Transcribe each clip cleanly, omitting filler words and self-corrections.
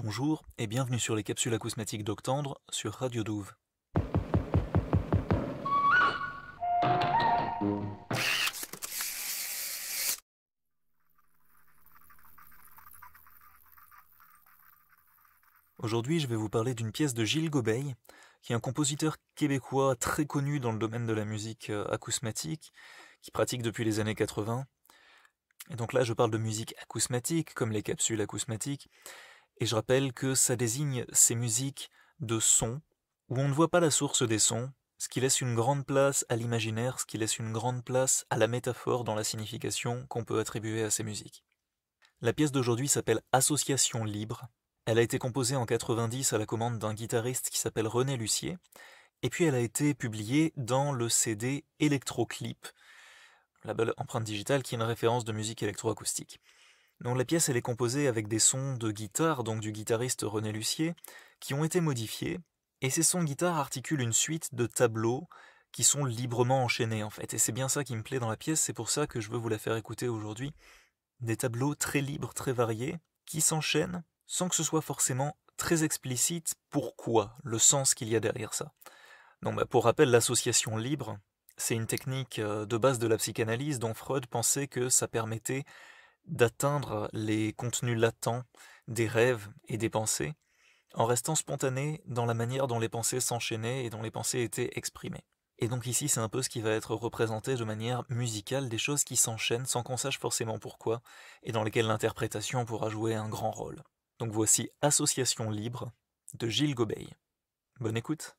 Bonjour et bienvenue sur les capsules acousmatiques d'Octandre sur Radio Douve. Aujourd'hui, je vais vous parler d'une pièce de Gilles Gobeil, qui est un compositeur québécois très connu dans le domaine de la musique acousmatique, qui pratique depuis les années 80. Et donc là, je parle de musique acousmatique, comme les capsules acousmatiques, et je rappelle que ça désigne ces musiques de sons où on ne voit pas la source des sons, ce qui laisse une grande place à l'imaginaire, ce qui laisse une grande place à la métaphore dans la signification qu'on peut attribuer à ces musiques. La pièce d'aujourd'hui s'appelle Association libre. Elle a été composée en 90 à la commande d'un guitariste qui s'appelle René Lucier, et puis elle a été publiée dans le CD Electroclip, label empreinte digitale qui est une référence de musique électroacoustique. Donc la pièce elle est composée avec des sons de guitare, donc du guitariste René Lucier, qui ont été modifiés, et ces sons de guitare articulent une suite de tableaux qui sont librement enchaînés en fait. Et c'est bien ça qui me plaît dans la pièce, c'est pour ça que je veux vous la faire écouter aujourd'hui. Des tableaux très libres, très variés, qui s'enchaînent sans que ce soit forcément très explicite pourquoi, le sens qu'il y a derrière ça. Donc pour rappel, l'association libre, c'est une technique de base de la psychanalyse dont Freud pensait que ça permettait d'atteindre les contenus latents des rêves et des pensées, en restant spontané dans la manière dont les pensées s'enchaînaient et dont les pensées étaient exprimées. Et donc ici, c'est un peu ce qui va être représenté de manière musicale, des choses qui s'enchaînent sans qu'on sache forcément pourquoi, et dans lesquelles l'interprétation pourra jouer un grand rôle. Donc voici Association libre de Gilles Gobeil. Bonne écoute.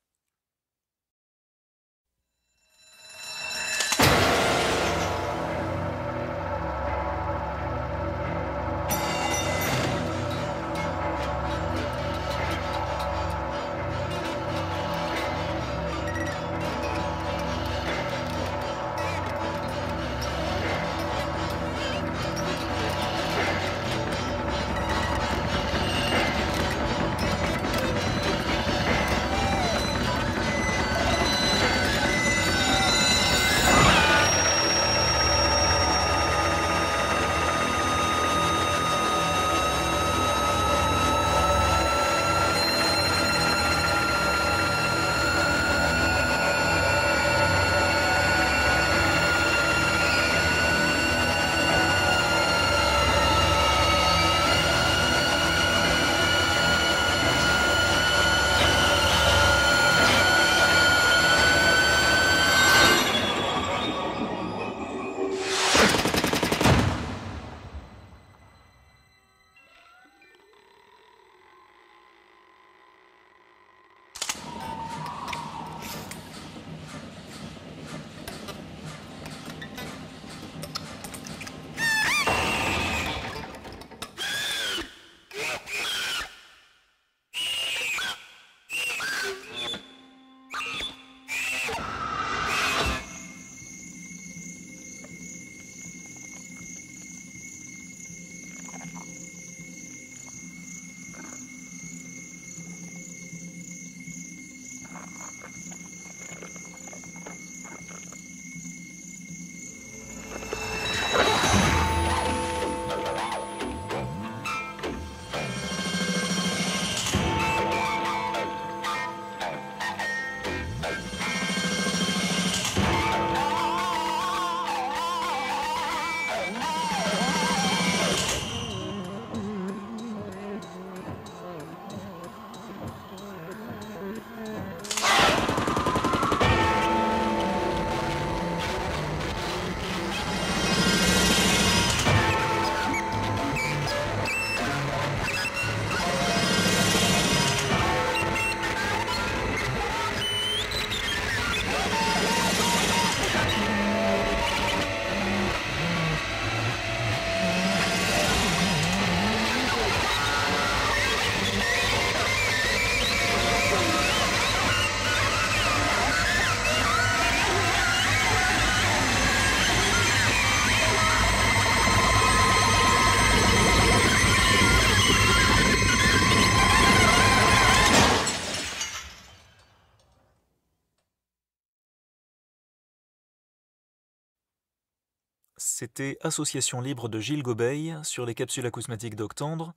C'était Association libre de Gilles Gobeil sur les capsules acousmatiques d'Octandre.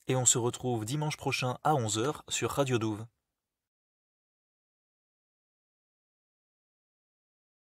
et on se retrouve dimanche prochain à 11 h sur Radio Douve.